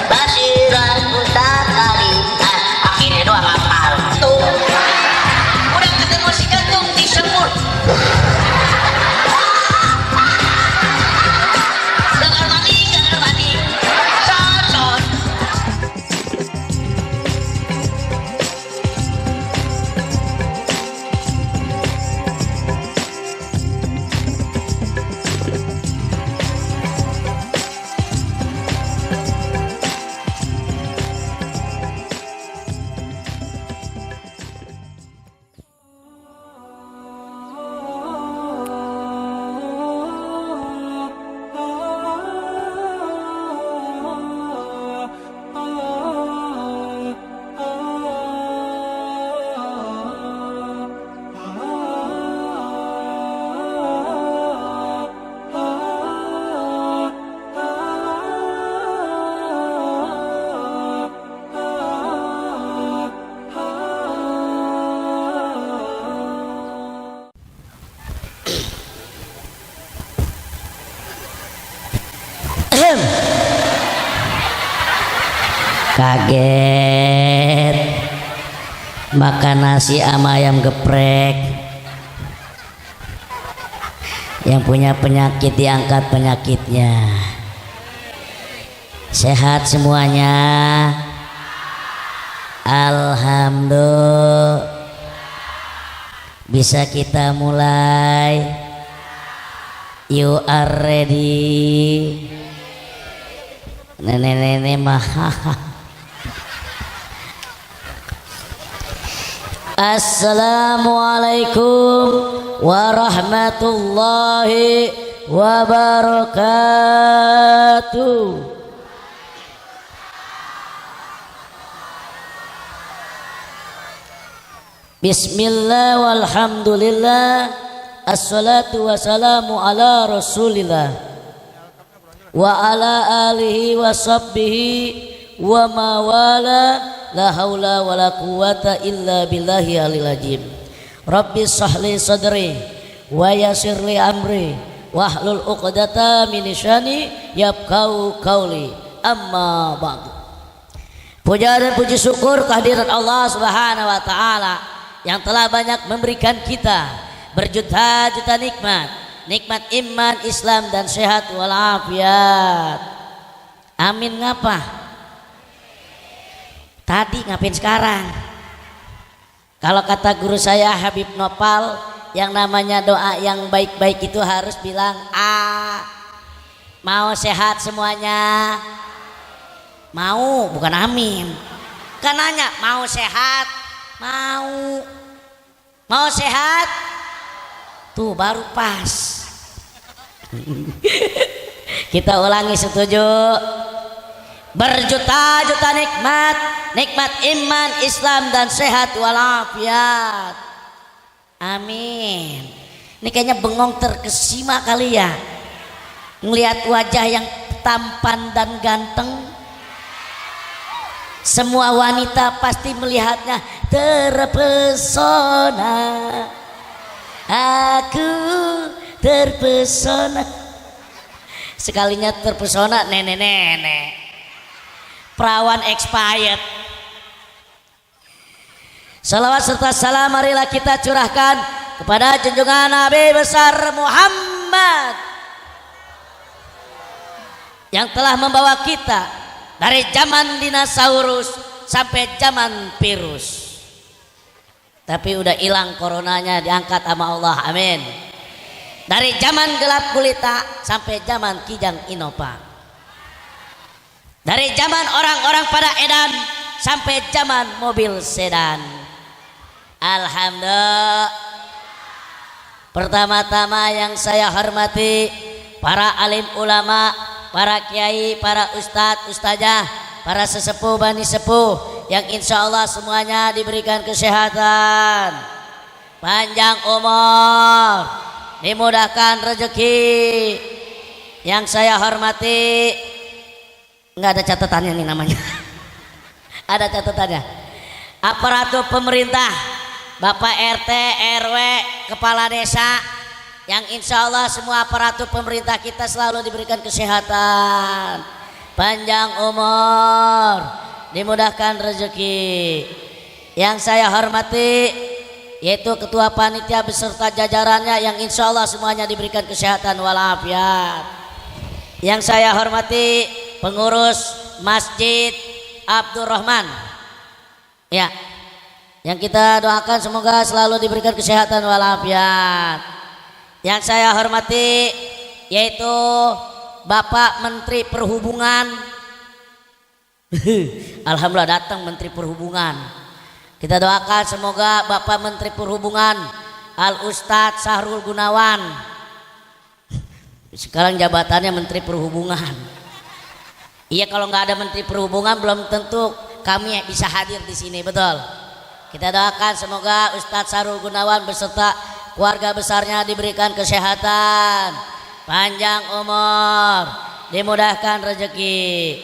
Basiran buta kali akhirnya doang hafal tuh udah ketemu si jantung disebut gagal mati son. Kaget makan nasi sama ayam geprek. Yang punya penyakit diangkat penyakitnya, sehat semuanya, alhamdulillah. Bisa kita mulai. You are ready. Nenek-nenek mah. Assalamualaikum warahmatullahi wabarakatuh. Bismillah walhamdulillah, assalatu wassalamu ala rasulillah wa ala alihi wa sahbihi wa mawala. La haula wa la quwata illa billahi alil azim. Rabbi sahli sadri wa yassirli amri wahlul uqdata min lisani yafqahu qawli. Amma ba'du. Puja dan puji syukur kehadirat Allah Subhanahu wa taala yang telah banyak memberikan kita berjuta-juta nikmat, nikmat iman, Islam dan sehat walafiat. Amin. Ngapa? Tadi ngapain sekarang? Kalau kata guru saya Habib Nopal, yang namanya doa yang baik-baik itu harus bilang mau sehat semuanya. Mau, bukan amin. Kan nanya mau sehat, mau sehat, tuh baru pas. Kita ulangi, setuju? Berjuta-juta nikmat, nikmat iman, Islam dan sehat walafiat. Amin. Ini kayaknya bengong terkesima kali ya, ngelihat wajah yang tampan dan ganteng. Semua wanita pasti melihatnya terpesona. Aku terpesona. Sekalinya terpesona nenek-nenek, perawan expired. Salawat serta salam marilah kita curahkan kepada junjungan Nabi besar Muhammad yang telah membawa kita dari zaman dinosaurus sampai zaman virus. Tapi udah hilang coronanya, diangkat sama Allah, amin. Dari zaman gelap gulita sampai zaman kijang inopa. Dari zaman orang-orang pada edan sampai zaman mobil sedan. Alhamdulillah. Pertama-tama yang saya hormati para alim ulama, para kiai, para ustadz, ustazah, para sesepuh bani sepuh yang insya Allah semuanya diberikan kesehatan, panjang umur, dimudahkan rezeki. Yang saya hormati, nggak ada catatannya nih namanya. Ada catatannya. Aparatur pemerintah, Bapak RT, RW, Kepala Desa, yang insya Allah semua aparatur pemerintah kita selalu diberikan kesehatan, panjang umur, dimudahkan rezeki. Yang saya hormati yaitu ketua panitia beserta jajarannya yang insya Allah semuanya diberikan kesehatan walafiat. Yang saya hormati pengurus Masjid Abdurrahman, ya, yang kita doakan semoga selalu diberikan kesehatan walafiat. Yang saya hormati yaitu Bapak Menteri Perhubungan. Alhamdulillah datang Menteri Perhubungan. Kita doakan semoga Bapak Menteri Perhubungan Al Ustadz Sahrul Gunawan, sekarang jabatannya Menteri Perhubungan. Iya, kalau nggak ada Menteri Perhubungan belum tentu kami bisa hadir di sini, betul. Kita doakan semoga Ustadz Sahrul Gunawan beserta keluarga besarnya diberikan kesehatan, panjang umur, dimudahkan rezeki.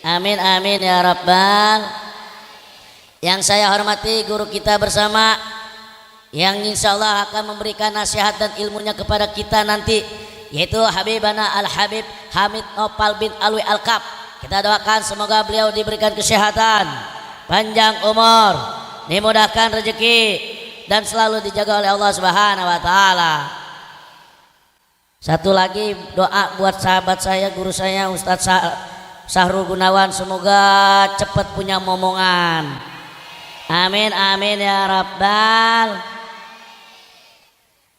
Amin amin ya rabbal. Yang saya hormati guru kita bersama yang insya Allah akan memberikan nasihat dan ilmunya kepada kita nanti, yaitu Habibana Al Habib Hamid Nopal bin Alwi Al Kab. Kita doakan semoga beliau diberikan kesehatan, panjang umur, dimudahkan rezeki, dan selalu dijaga oleh Allah Subhanahu wa taala. Satu lagi doa buat sahabat saya, guru saya Ustadz Sahrul Gunawan, semoga cepat punya momongan. Amin amin ya rabbal.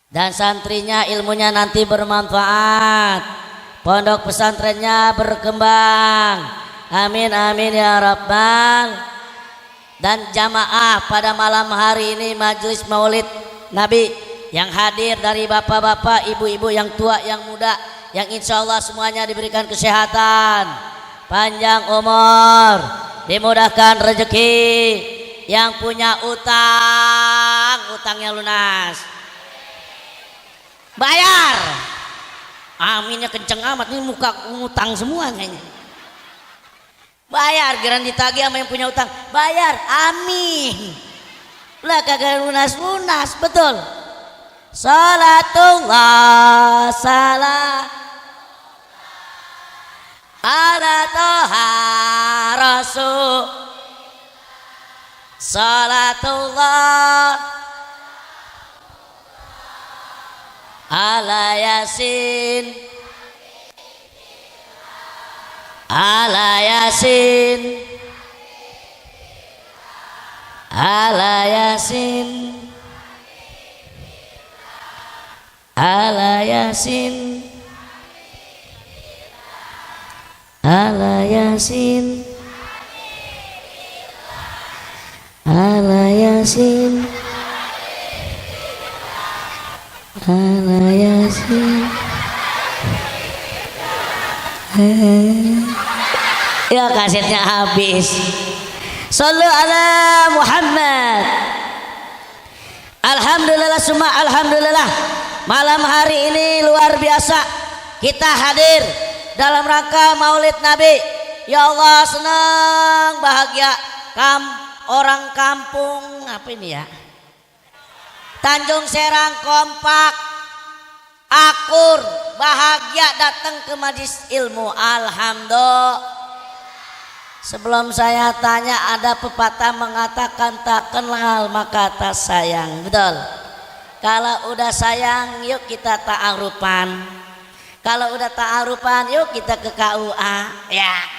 Dan santrinya ilmunya nanti bermanfaat, pondok pesantrennya berkembang. Amin amin ya rabbal. Dan jamaah pada malam hari ini majelis maulid Nabi yang hadir dari bapak-bapak, ibu-ibu, yang tua, yang muda, yang insya Allah semuanya diberikan kesehatan, panjang umur, dimudahkan rezeki. Yang punya utang, utangnya lunas, bayar. Aminnya kenceng amat, ini muka utang semua kayaknya. Bayar, geran ditagih sama yang punya utang, bayar, amin. Lah kagak lunas-lunas, betul. Salatullah salam ala toha rasul. Salatullah ala yasin, ala yasin, ala yasin, ala yasin, ala yasin, ala yasin, ala yasin. Ya, kasetnya habis. Sallu ala Muhammad. Alhamdulillah summa alhamdulillah. Malam hari ini luar biasa, kita hadir dalam rangka Maulid Nabi. Ya Allah, senang, bahagia. Orang kampung apa ini ya, Tanjung Serang kompak, akur, bahagia datang ke majelis ilmu. Alhamdulillah. Sebelum saya tanya, ada pepatah mengatakan tak kenal maka tak sayang, betul. Kalau udah sayang yuk kita ta'arupan, kalau udah ta'arupan yuk kita ke KUA, ya.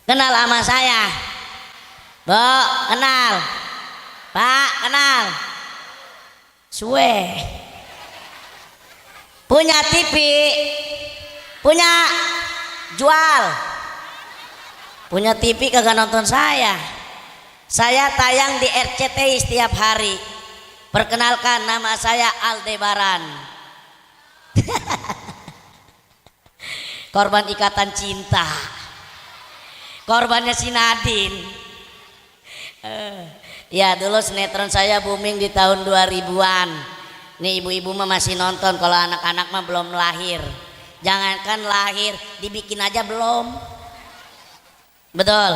Kenal sama saya, Bu, kenal. Pak, kenal. Suwe. Punya TV, punya jual. Punya TV kagak nonton saya. Saya tayang di RCTI setiap hari. Perkenalkan, nama saya Aldebaran. Korban ikatan cinta. Korbannya si Nadine. Ya, dulu sinetron saya booming di tahun 2000-an. Nih ibu-ibu mah masih nonton, kalau anak-anak mah belum lahir. Jangankan lahir, dibikin aja belum. Betul.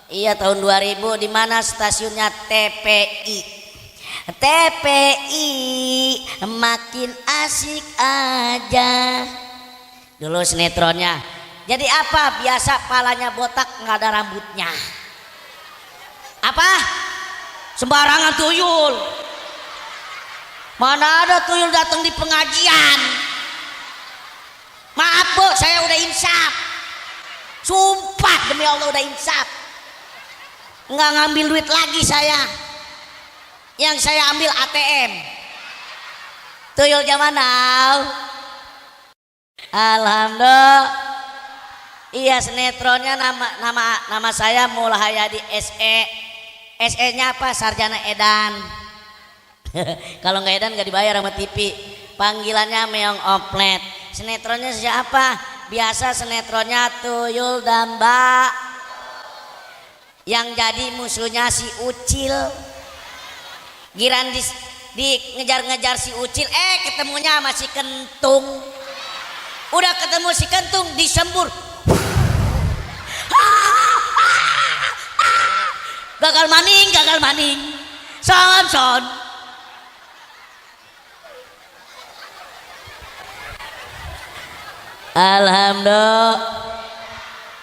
Iya, tahun 2000 di mana stasiunnya TPI. TPI makin asik aja. Dulu sinetronnya. Jadi apa? Biasa palanya botak nggak ada rambutnya. Apa? Sembarangan tuyul. Mana ada tuyul datang di pengajian. Maaf Bu, saya udah insaf. Sumpah demi Allah udah insaf. Nggak ngambil duit lagi saya. Yang saya ambil ATM. Tuyul zaman now. Alhamdulillah. Iya sinetronnya nama saya Mulhayadi SE. SE-nya apa? Sarjana Edan. Kalau nggak Edan nggak dibayar sama TV. Panggilannya Meong Oplet. Sinetronnya siapa? Biasa sinetronnya Tuyul dan Mbak. Yang jadi musuhnya si Ucil. Giran di ngejar-ngejar si Ucil, ketemunya sama si Kentung. Udah ketemu si Kentung disembur. Gagal maning. Son. Alhamdulillah.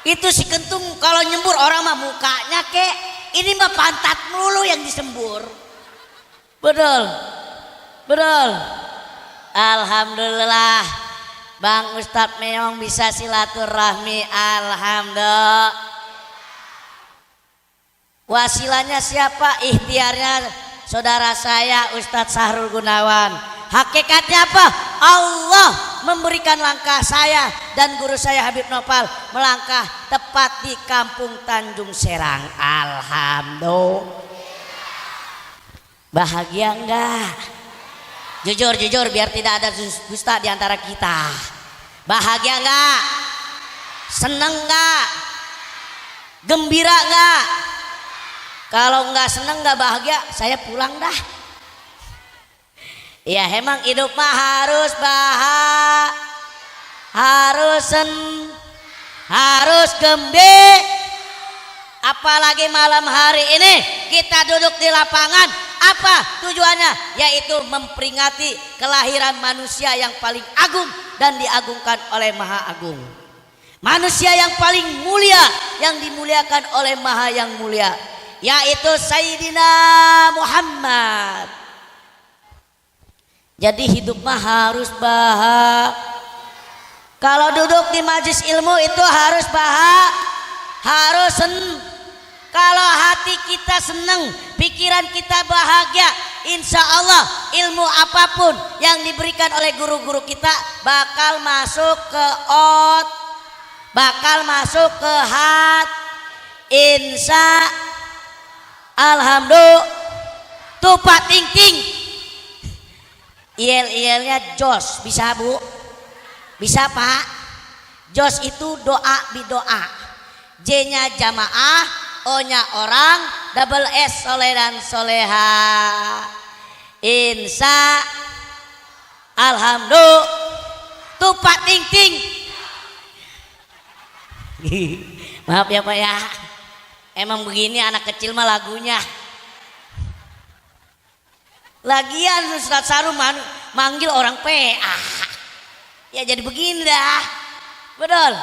Itu si Kentung kalau nyembur orang mah mukanya kek, ini mah pantat melulu yang disembur. Betul. Alhamdulillah Bang Ustadz Meong bisa silaturahmi. Alhamdulillah. Wasilanya siapa? Ikhtiarnya saudara saya Ustadz Sahrul Gunawan. Hakikatnya apa? Allah memberikan langkah saya dan guru saya Habib Nopal melangkah tepat di Kampung Tanjung Serang. Alhamdulillah. Bahagia enggak? Jujur biar tidak ada dusta di antara kita. Bahagia enggak? Seneng enggak? Gembira enggak? Kalau enggak seneng enggak bahagia, saya pulang dah. Ya emang hidup mah harus harus gembira. Apalagi malam hari ini kita duduk di lapangan. Apa tujuannya? Yaitu memperingati kelahiran manusia yang paling agung dan diagungkan oleh Maha Agung. Manusia yang paling mulia yang dimuliakan oleh Maha yang mulia, yaitu Sayyidina Muhammad. Jadi hidup mah harus kalau duduk di majlis ilmu itu harus kalau hati kita senang, pikiran kita bahagia, insya Allah ilmu apapun yang diberikan oleh guru-guru kita bakal masuk ke bakal masuk ke insya Alhamdulillah. Tupak ting il-ilnya jos bisa Bu? Bisa Pak? Jos itu doa bidoa, J-nya jamaah, O-nya orang, double S soleh dan soleha. Insya Alhamdulillah. Tupak ting. Maaf ya Pak ya. Emang begini anak kecil mah lagunya. Lagian Ustadz Saru manggil orang PA. Ya jadi begini dah. Betul.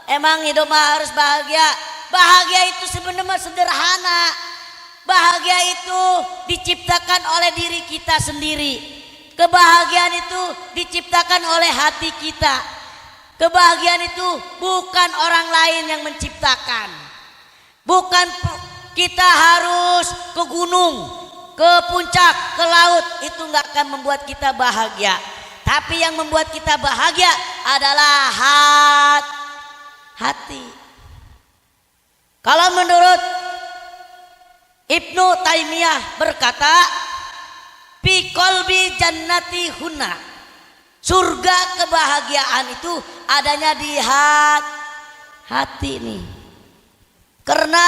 Emang hidup mah harus bahagia. Bahagia itu sebenarnya sederhana. Bahagia itu diciptakan oleh diri kita sendiri. Kebahagiaan itu diciptakan oleh hati kita. Kebahagiaan itu bukan orang lain yang menciptakan. Bukan kita harus ke gunung, ke puncak, ke laut. Itu nggak akan membuat kita bahagia. Tapi yang membuat kita bahagia adalah hati. Kalau menurut Ibnu Taimiyah berkata, fi qalbi jannati hunna. Surga kebahagiaan itu adanya di hati nih. Karena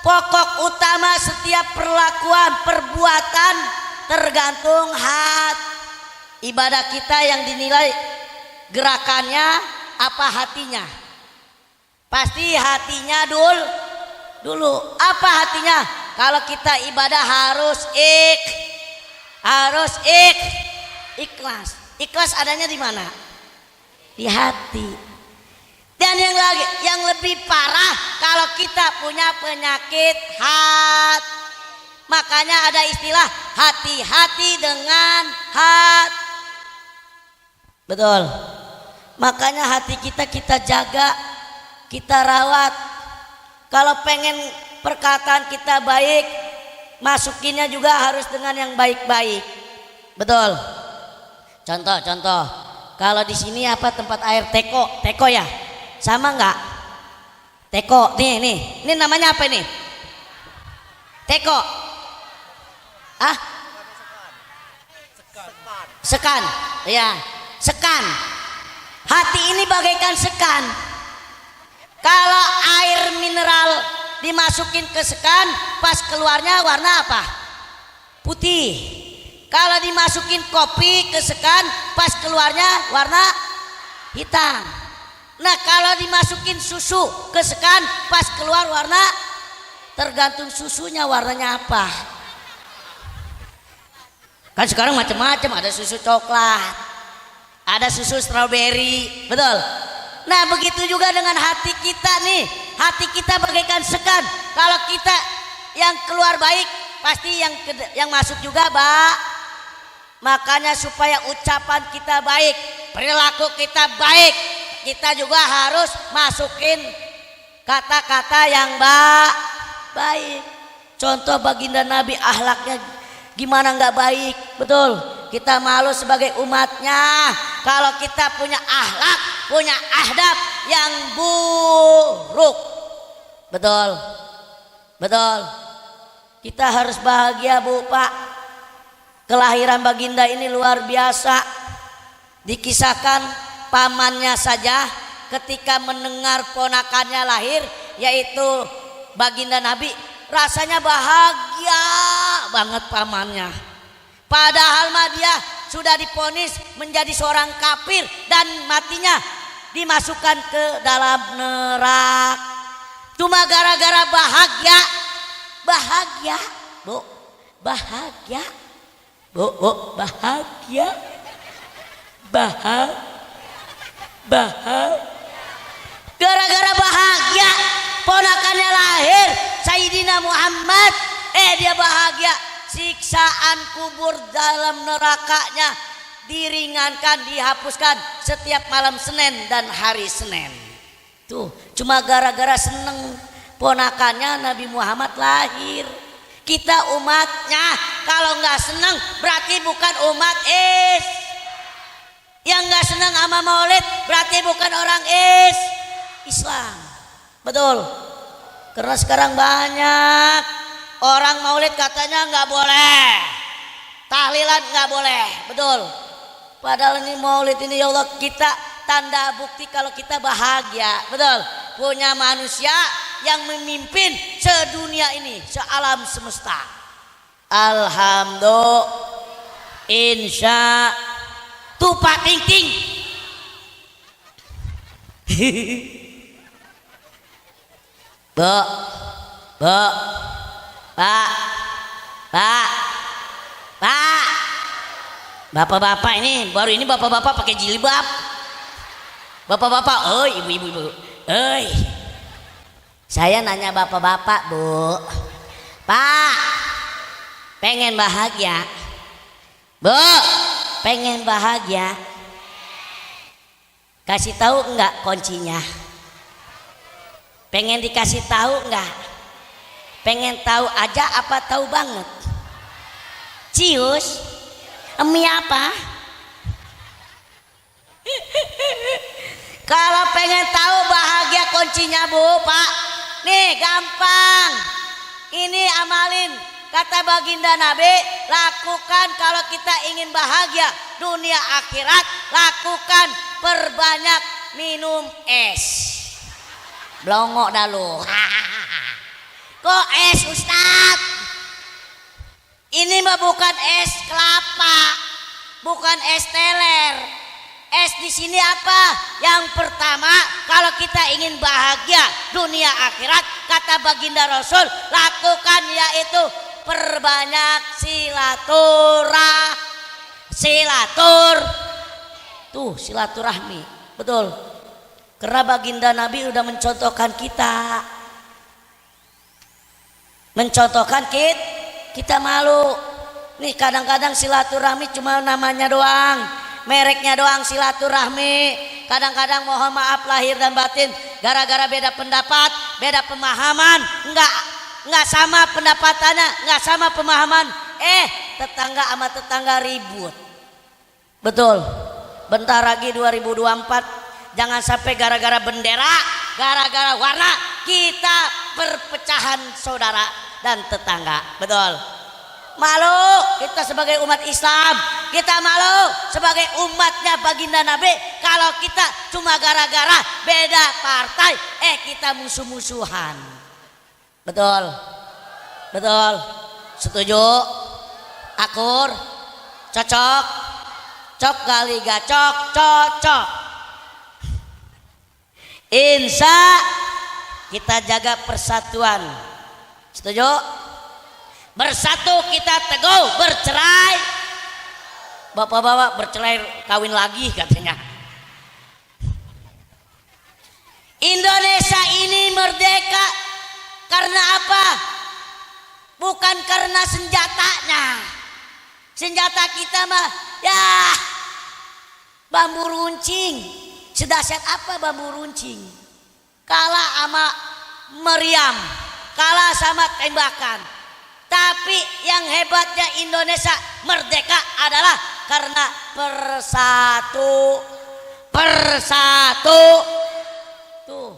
pokok utama setiap perlakuan perbuatan tergantung ibadah kita yang dinilai gerakannya apa hatinya. Pasti hatinya dulu. Apa hatinya? kalau kita ibadah harus ikhlas. Ikhlas adanya di mana? Di hati. Dan yang lebih parah kalau kita punya penyakit hati. Makanya ada istilah hati-hati dengan hati. Betul. Makanya hati kita jaga, kita rawat. Kalau pengen perkataan kita baik, masukinnya juga harus dengan yang baik-baik. Betul. Contoh. Kalau di sini apa tempat air teko ya? Sama nggak? Teko, nih. Ini namanya apa ini? Teko. Sekan. Ya, sekan. Hati ini bagaikan sekan. Kalau air mineral dimasukin ke sekan, pas keluarnya warna apa? Putih. Kalau dimasukin kopi ke sekan, pas keluarnya warna hitam. Nah, kalau dimasukin susu ke sekan, pas keluar warna, tergantung susunya warnanya apa. Kan sekarang macam-macam, ada susu coklat, ada susu stroberi, betul. Nah, begitu juga dengan hati kita nih. Hati kita bagaikan sekan. Kalau kita yang keluar baik, pasti yang masuk juga Makanya supaya ucapan kita baik, perilaku kita baik, kita juga harus masukin kata-kata yang baik. Contoh baginda Nabi, akhlaknya gimana nggak baik, betul. Kita malu sebagai umatnya kalau kita punya akhlak, punya adab yang buruk. Betul. Kita harus bahagia, Bu, Pak. Kelahiran baginda ini luar biasa. Dikisahkan pamannya saja ketika mendengar ponakannya lahir, yaitu baginda Nabi, rasanya bahagia banget pamannya. Padahal mah dia sudah divonis menjadi seorang kafir dan matinya dimasukkan ke dalam neraka. Cuma gara-gara bahagia, Bu. Bahagia. Gara-gara bahagia ponakannya lahir Sayyidina Muhammad, dia bahagia. Siksaan kubur dalam nerakanya diringankan, dihapuskan setiap malam Senin dan hari Senin. Tuh, cuma gara-gara seneng ponakannya Nabi Muhammad lahir. Kita umatnya kalau nggak seneng berarti bukan umat yang nggak seneng sama maulid berarti bukan orang Islam. Betul. Karena sekarang banyak orang maulid katanya nggak boleh, tahlilan nggak boleh, betul. Padahal ini maulid ini, ya Allah, kita tanda bukti kalau kita bahagia, betul. Punya manusia yang memimpin sedunia ini, sealam semesta. Alhamdulillah, insya tupa ting ting. Pak, bapak-bapak ini baru ini bapak-bapak pakai jilbab. Bapak-bapak, ibu-ibu, saya nanya bapak-bapak, Bu. Pak, pengen bahagia? Bu, pengen bahagia? Kasih tahu enggak kuncinya? Pengen dikasih tahu enggak? Pengen tahu aja apa tahu banget? Cius, mie apa? Kalau pengen tahu bahagia kuncinya, Bu, Pak, nih gampang. Ini amalin kata baginda Nabi, lakukan kalau kita ingin bahagia dunia akhirat, lakukan perbanyak minum es. Blongok dah lu. Kok es, Ustaz? Ini mah bukan es kelapa, bukan es teler. Es di sini apa? Yang pertama, kalau kita ingin bahagia dunia akhirat, kata baginda Rasul, lakukan yaitu perbanyak silaturahmi. Betul. Karena baginda Nabi udah mencontohkan kita. Kita malu. Nih kadang-kadang silaturahmi cuma namanya doang, mereknya doang silaturahmi. Kadang-kadang mohon maaf lahir dan batin, gara-gara beda pendapat, beda pemahaman, enggak sama pendapatannya, enggak sama pemahaman. Tetangga sama tetangga ribut. Betul. Bentar lagi 2024, jangan sampai gara-gara bendera, gara-gara warna kita perpecahan saudara dan tetangga. Betul. Malu kita sebagai umat Islam, kita malu sebagai umatnya baginda Nabi kalau kita cuma gara-gara beda partai kita musuh-musuhan. Betul. Setuju? Akur? Cocok kali gacok, cocok. Insya kita jaga persatuan. Setuju? Bersatu kita teguh, bercerai. Bapak-bapak bercerai kawin lagi katanya. Indonesia ini merdeka karena apa? Bukan karena senjatanya. Senjata kita mah ya bambu runcing. Sedahsyat apa bambu runcing? Kalah sama meriam, kalah sama tembakan. Tapi yang hebatnya Indonesia merdeka adalah karena persatu. Tuh.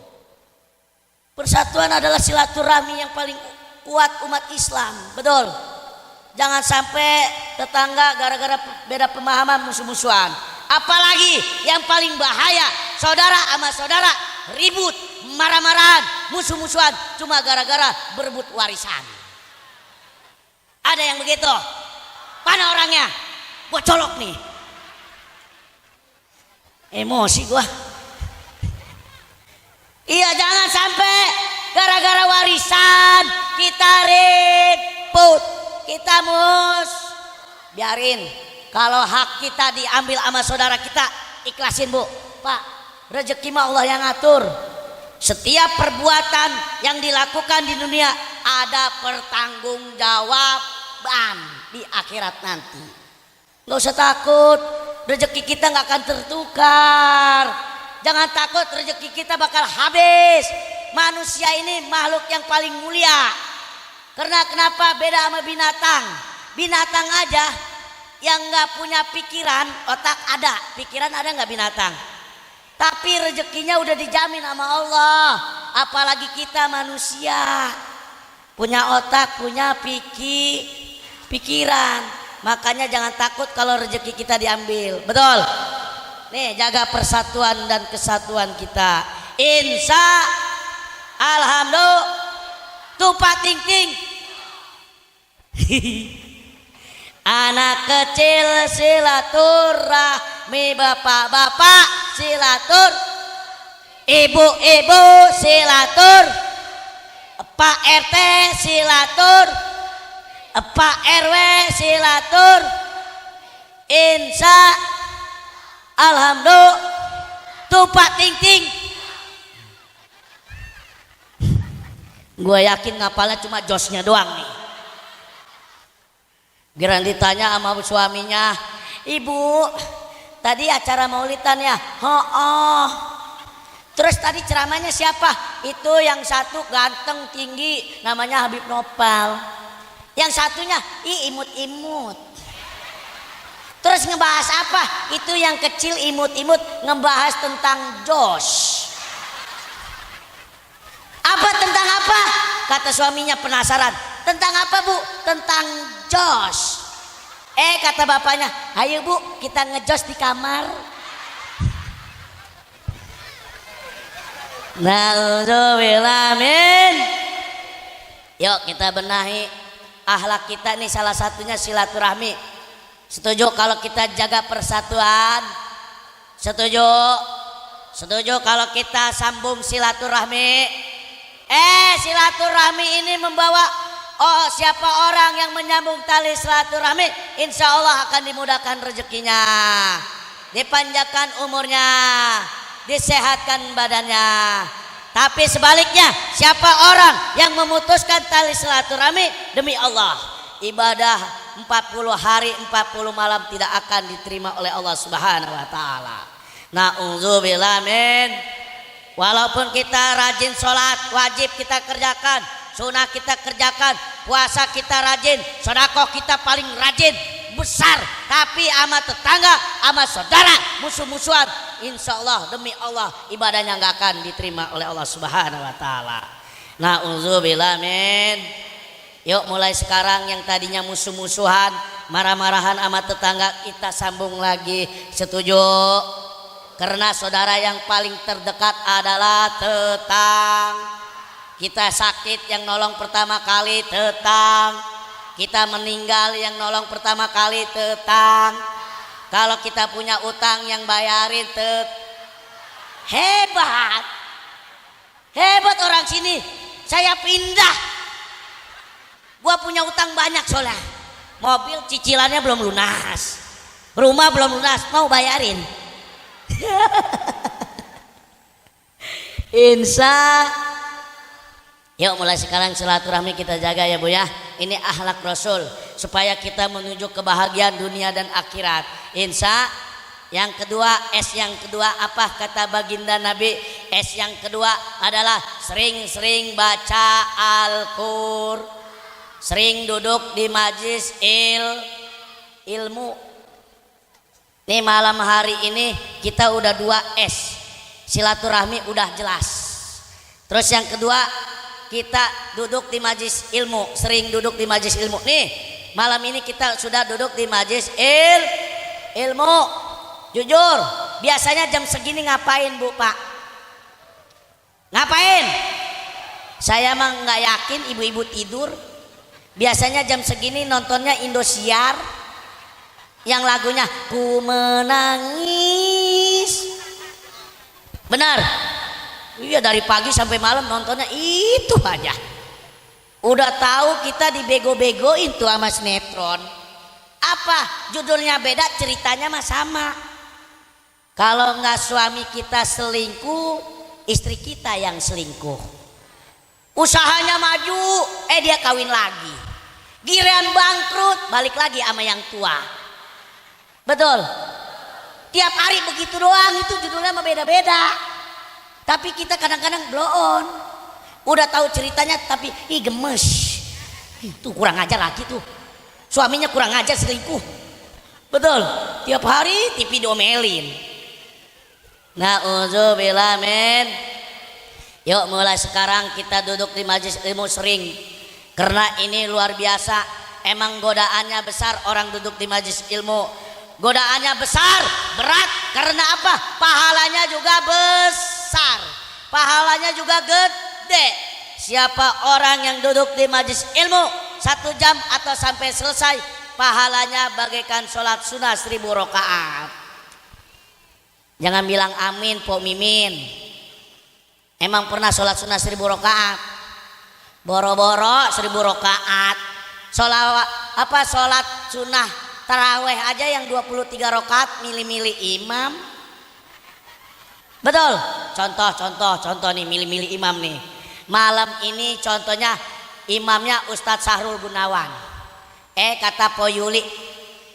Persatuan adalah silaturahmi yang paling kuat umat Islam. Betul. Jangan sampai tetangga gara-gara beda pemahaman musuh-musuhan. Apalagi yang paling bahaya, saudara sama saudara ribut, marah-marahan, musuh-musuhan cuma gara-gara berebut warisan. Ada yang begitu? Mana orangnya? Gua colok nih. Emosi gua. Iya, jangan sampai gara-gara warisan kita ribut, kita biarin. Kalau hak kita diambil sama saudara kita, ikhlasin Bu. Pak, rezeki mah Allah yang ngatur. Setiap perbuatan yang dilakukan di dunia ada pertanggungjawaban di akhirat nanti. Nggak usah takut, rezeki kita nggak akan tertukar. Jangan takut, rezeki kita bakal habis. Manusia ini makhluk yang paling mulia. Karena kenapa beda sama binatang? Binatang aja yang nggak punya pikiran, otak ada, pikiran ada nggak binatang? Tapi rezekinya udah dijamin sama Allah. Apalagi kita manusia, punya otak, punya pikiran. Makanya jangan takut kalau rezeki kita diambil. Betul. Nih, jaga persatuan dan kesatuan kita. Insya alhamdulillah. Tupak ting ting. Anak kecil silaturahmi, bapak-bapak silatur, ibu-ibu silatur, Pak RT silatur, Pak RW silatur. Insya alhamdulillah. Tupak ting ting. Gue yakin ngapalnya cuma josnya doang nih. Giran ditanya sama suaminya, ibu tadi acara maulidan ya? Oh. Terus tadi ceramahnya siapa? Itu yang satu ganteng tinggi namanya Habib Nopal. Yang satunya imut-imut. Terus ngebahas apa? Itu yang kecil imut-imut ngebahas tentang Jos. Apa tentang apa? Kata suaminya penasaran. Tentang apa Bu? Tentang Jos. Kata bapaknya, ayo Bu kita ngejos di kamar. Na'udzubillah min. Yuk kita benahi akhlak kita nih, salah satunya silaturahmi. Setuju kalau kita jaga persatuan? Setuju kalau kita sambung silaturahmi? Silaturahmi ini membawa siapa orang yang menyambung tali silaturahmi, insya Allah akan dimudahkan rezekinya, dipanjangkan umurnya, disehatkan badannya. Tapi sebaliknya, siapa orang yang memutuskan tali silaturahmi, demi Allah, ibadah 40 hari 40 malam tidak akan diterima oleh Allah Subhanahu wa taala. Na'udzubillah min. Walaupun kita rajin sholat, wajib kita kerjakan, sunnah kita kerjakan, puasa kita rajin, sedekah kita paling rajin, besar, tapi sama tetangga, sama saudara, musuh-musuhan, insya Allah demi Allah ibadahnya nggak akan diterima oleh Allah Subhanahu wa taala. Na'udzubillah min. Yuk mulai sekarang yang tadinya musuh-musuhan, marah-marahan sama tetangga, kita sambung lagi. Setuju? Karena saudara yang paling terdekat adalah tetang. Kita sakit yang nolong pertama kali tetang. Kita meninggal yang nolong pertama kali tetang. Kalau kita punya utang yang bayarin hebat. Hebat orang sini. Saya pindah. Gua punya utang banyak soalnya. Mobil cicilannya belum lunas. Rumah belum lunas, mau bayarin. Yuk mulai sekarang silaturahmi kita jaga ya Bu ya. Ini akhlak Rasul supaya kita menuju kebahagiaan dunia dan akhirat. Yang kedua, yang kedua apa kata baginda Nabi? Yang kedua adalah sering-sering baca Al-Qur'an, sering duduk di majlis ilmu. Nih malam hari ini kita udah 2 S, silaturahmi udah jelas. Terus yang kedua, kita duduk di majlis ilmu, sering duduk di majlis ilmu. Nih malam ini kita sudah duduk di majlis ilmu. Jujur, biasanya jam segini ngapain Bu Pak? Ngapain? Saya mah nggak yakin ibu-ibu tidur. Biasanya jam segini nontonnya Indosiar yang lagunya ku menangis. Benar? Iya, dari pagi sampai malam nontonnya itu aja. Udah tahu kita dibego-begoin tuh sama sinetron. Apa judulnya beda, ceritanya mah sama. Kalau nggak suami kita selingkuh, istri kita yang selingkuh. Usahanya maju, dia kawin lagi. Giliran bangkrut, balik lagi sama yang tua. Betul? Tiap hari begitu doang, itu judulnya mah beda-beda. Tapi kita kadang-kadang blow on. Udah tahu ceritanya tapi gemes. Itu kurang ajar lagi tuh. Suaminya kurang ajar selingkuh. Betul? Tiap hari TV diomelin. Na'udzubillah min. Yuk mulai sekarang kita duduk di majelis ilmu sering. Karena ini luar biasa. Emang godaannya besar orang duduk di majelis ilmu. Godaannya besar, berat. Karena apa? Pahalanya juga besar. Pahalanya juga gede. Siapa orang yang duduk di majelis ilmu 1 jam atau sampai selesai, pahalanya bagaikan sholat sunnah 1000 rakaat. Jangan bilang amin po mimin. Emang pernah sholat sunnah 1000 rakaat? Boro-boro 1000 rakaat. Sholat sunnah taraweh aja yang 23 rakaat milih-milih imam. Betul? Contoh nih, milih-milih imam nih. Malam ini contohnya imamnya Ustadz Sahrul Gunawan. Kata Po Yuli,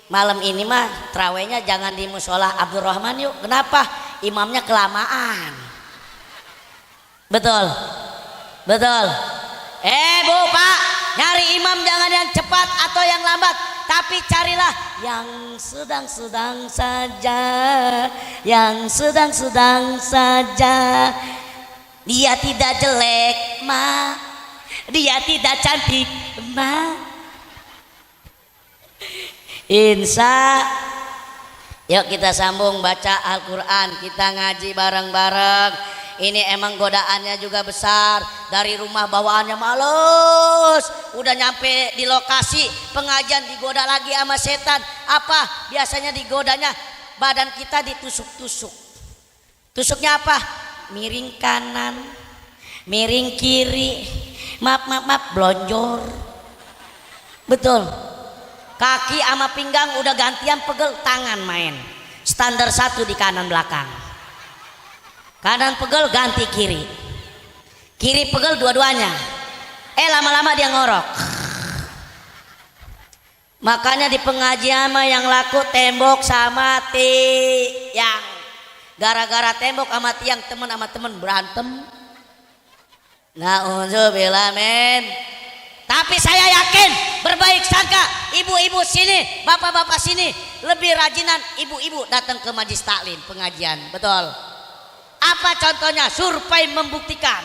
malam ini mah tarawehnya jangan di musola Abdurrahman yuk. Kenapa? Imamnya kelamaan. Betul? Bu Pak, nyari imam jangan yang cepat atau yang lambat, tapi carilah yang sedang-sedang saja, yang sedang-sedang saja. Dia tidak jelek ma, dia tidak cantik ma. Yuk kita sambung baca Al-Quran, kita ngaji bareng-bareng. Ini emang godaannya juga besar. Dari rumah bawaannya males, udah nyampe di lokasi pengajian digoda lagi sama setan. Apa biasanya digodanya? Badan kita ditusuk-tusuk. Tusuknya apa? Miring kanan, miring kiri, maaf blonjor. Betul. Kaki sama pinggang udah gantian pegel, tangan main. Standar satu di kanan belakang. Kanan pegel ganti kiri. Kiri pegel dua-duanya. Lama-lama dia ngorok. Makanya di pengajian mah yang laku tembok sama tiang. Gara-gara tembok sama tiang temen sama temen berantem. Na'udzubillah men. Tapi saya yakin berbaik sangka ibu-ibu sini, bapak-bapak sini lebih rajinan ibu-ibu datang ke majlis taklim pengajian. Betul. Apa contohnya? Survei membuktikan.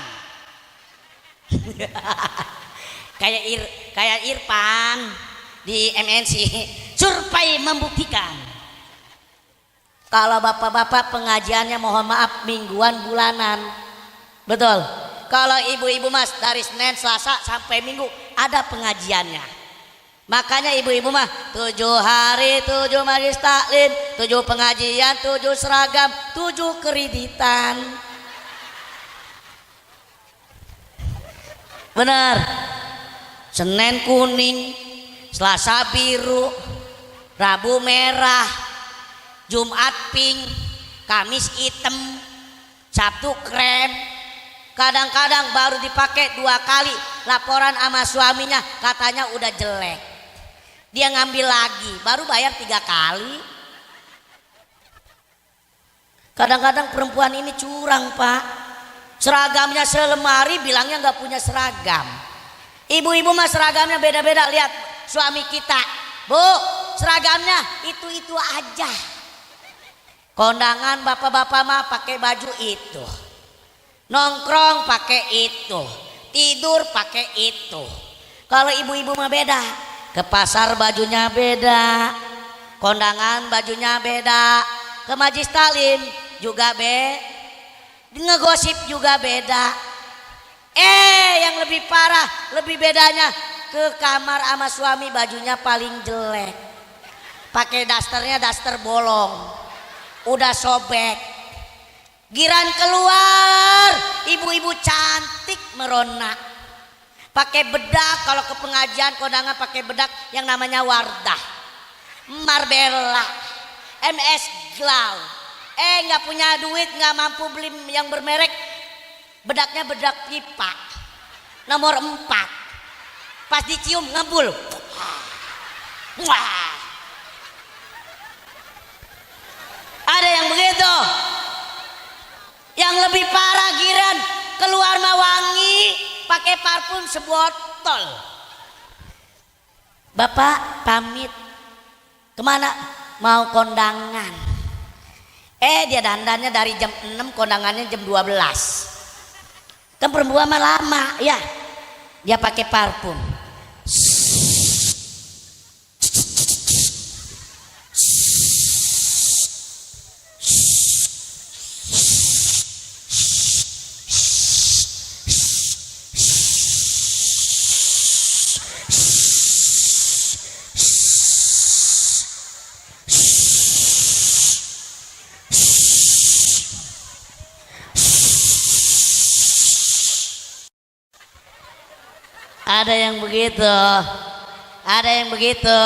kayak Irfan di MNC, survei membuktikan. Kalau bapak-bapak pengajiannya mohon maaf mingguan bulanan. Betul. Kalau ibu-ibu mas dari Senin, Selasa sampai Minggu ada pengajiannya. Makanya ibu-ibu mah 7 hari 7 majlis taklim, 7 pengajian, 7 seragam, 7 kreditan. Benar. Senin kuning, Selasa biru, Rabu merah, Jumat pink, Kamis hitam, Sabtu krem. Kadang-kadang baru dipakai 2 kali, laporan sama suaminya katanya udah jelek. Dia ngambil lagi, baru bayar 3 kali. Kadang-kadang perempuan ini curang pak. Seragamnya selemari bilangnya nggak punya seragam. Ibu-ibu mah seragamnya beda-beda. Lihat suami kita, bu, seragamnya itu aja. Kondangan bapak-bapak mah pakai baju itu. Nongkrong pakai itu, tidur pakai itu. Kalau ibu-ibu mah beda, ke pasar bajunya beda, kondangan bajunya beda, ke majlis taklim juga ngegosip juga beda. Yang lebih parah, lebih bedanya ke kamar sama suami bajunya paling jelek, pakai dasternya daster bolong, udah sobek. Giran keluar, ibu-ibu cantik merona, pakai bedak. Kalau ke pengajian kondangan pakai bedak yang namanya Wardah, Marbella, MS Glow. Nggak punya duit, nggak mampu beli yang bermerek, bedaknya bedak pipa nomor 4. Pas dicium ngebul. Wah. Ada yang begitu. Yang lebih parah giran keluar mah wangi, pakai parfum sebotol. Bapak pamit kemana? Mau kondangan. Dia dandannya dari jam 6, kondangannya jam 12. Kan perempuan mah lama ya. Dia pakai parfum. Ada yang begitu, ada yang begitu.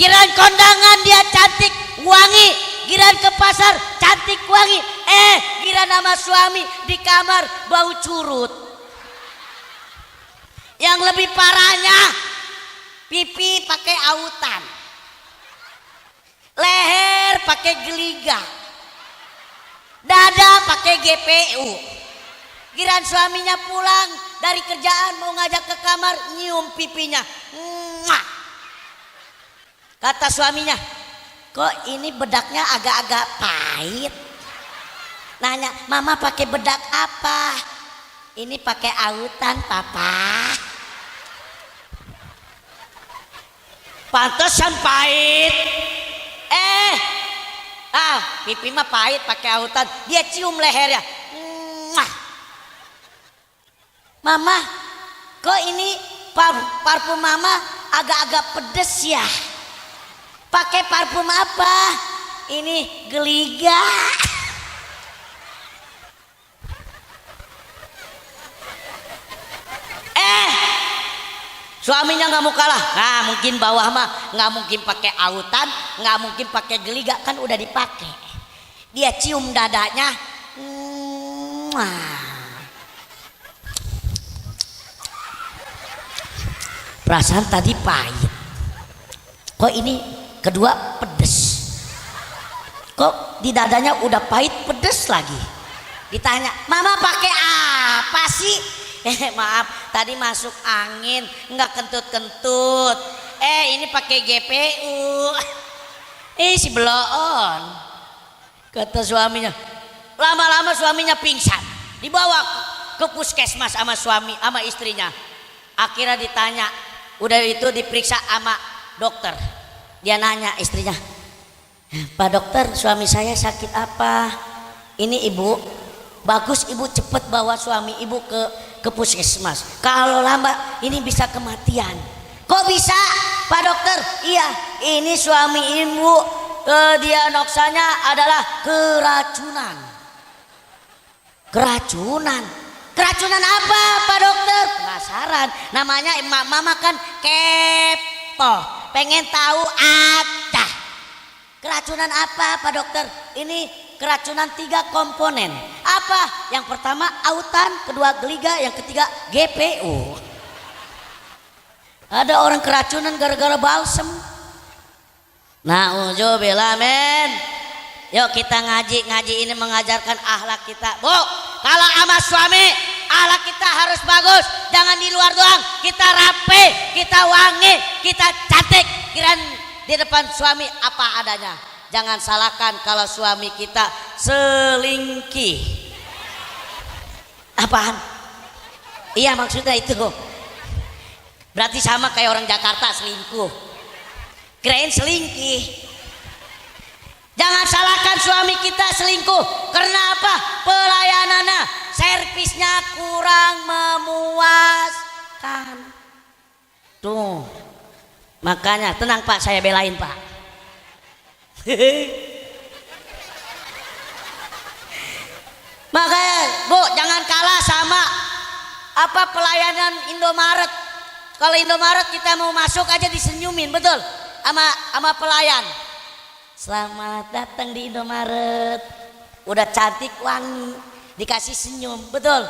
Giran kondangan dia cantik wangi, giran ke pasar cantik wangi. Giran sama suami di kamar bau curut. Yang lebih parahnya pipi pakai autan, leher pakai geliga, dada pakai GPU. Giran suaminya pulang dari kerjaan mau ngajak ke kamar, nyium pipinya. Mwah. Kata suaminya, kok ini bedaknya agak-agak pahit. Nanya, mama pakai bedak apa? Ini pakai autan papa. Pantesan pahit. Pipi mah pahit pakai autan. Dia cium lehernya. Mwah. Mama, kok ini parfum mama agak-agak pedes ya? Pakai parfum apa? Ini geliga. Suaminya nggak mau kalah, nah mungkin bawah mah nggak mungkin pakai autan, nggak mungkin pakai geliga, kan udah dipakai. Dia cium dadanya, perasaan tadi pahit, kok ini kedua pedes, kok di dadanya udah pahit pedes lagi. Ditanya, mama pakai apa sih? Maaf, tadi masuk angin, nggak kentut-kentut. Ini pakai GPU. Si beloon. Kata suaminya. Lama-lama suaminya pingsan. Dibawa ke puskesmas sama suami, sama istrinya. Akhirnya ditanya, udah itu diperiksa sama dokter. Dia nanya istrinya, Pak dokter, suami saya sakit apa? Ini ibu, bagus ibu cepet bawa suami ibu ke puskesmas. Kalau lambat ini bisa kematian. Kok bisa Pak dokter? Iya, ini suami ibu diagnosanya adalah keracunan. Keracunan apa Pak dokter? Penasaran. Namanya emak mama kan kepo, pengen tahu aja. Keracunan apa Pak dokter? Ini keracunan 3 komponen. Apa? Yang pertama autan, kedua geliga, yang ketiga GPU. Ada orang keracunan gara-gara balsem. Nauzubillah men. Yuk kita ngaji ini mengajarkan akhlak kita. Bu, kalau sama suami akhlak kita harus bagus. Jangan di luar doang. Kita rapi, kita wangi, kita cantik. Kirain di depan suami apa adanya. Jangan salahkan kalau suami kita selingkih. Apaan? Iya maksudnya itu. Berarti sama kayak orang Jakarta selingkuh. Kirain selingkih. Jangan salahkan suami kita selingkuh. Karena apa? Pelayanannya, servisnya kurang memuaskan. Tuh. Makanya tenang Pak, saya belain Pak. Makanya Bu, jangan kalah sama apa pelayanan Indomaret. Kalau Indomaret kita mau masuk aja disenyumin, betul? Sama pelayan. Selamat datang di Indomaret. Udah cantik wangi, dikasih senyum, betul?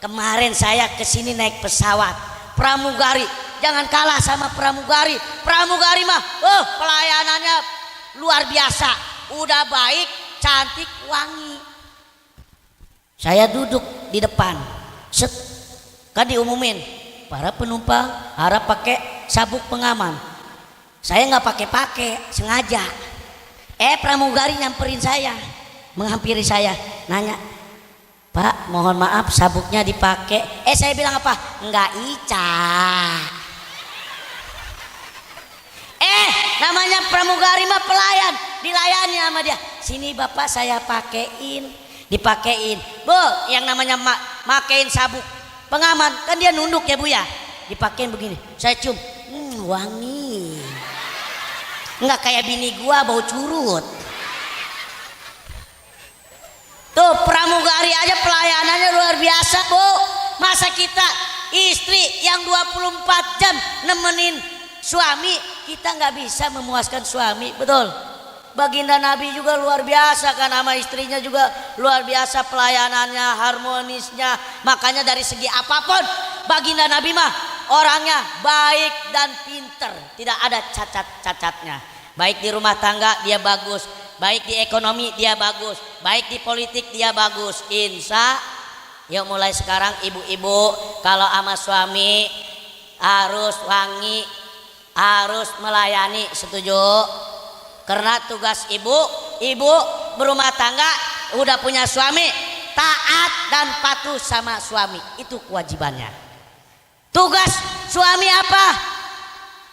Kemarin saya kesini naik pesawat pramugari. Jangan kalah sama pramugari. Pramugari mah, pelayanannya luar biasa. Udah baik, cantik, wangi. Saya duduk di depan. Set, kan diumumin, para penumpang harap pakai sabuk pengaman. Saya nggak pakai, sengaja. Pramugari nyamperin saya, menghampiri saya, nanya, Pak, mohon maaf sabuknya dipakai. Saya bilang apa? Enggak Ica. Namanya pramugari mah pelayan, dilayani sama dia. Sini Bapak saya pakein, dipakein. Bu, yang namanya makein sabuk pengaman kan dia nunduk ya Bu ya. Dipakein begini. Saya cium, wangi. Enggak kayak bini gua bau curut. Tuh pramugari aja pelayanannya luar biasa Bu. Masa kita istri yang 24 jam nemenin suami, kita nggak bisa memuaskan suami, betul? Baginda Nabi juga luar biasa kan, sama istrinya juga luar biasa pelayanannya, harmonisnya. Makanya dari segi apapun Baginda Nabi mah orangnya baik dan pinter, tidak ada cacat-cacatnya. Baik di rumah tangga dia bagus, baik di ekonomi dia bagus, baik di politik dia bagus. Yuk mulai sekarang ibu-ibu kalau sama suami harus wangi, harus melayani, setuju? Karena tugas ibu berumah tangga udah punya suami, taat dan patuh sama suami, itu kewajibannya. Tugas suami apa?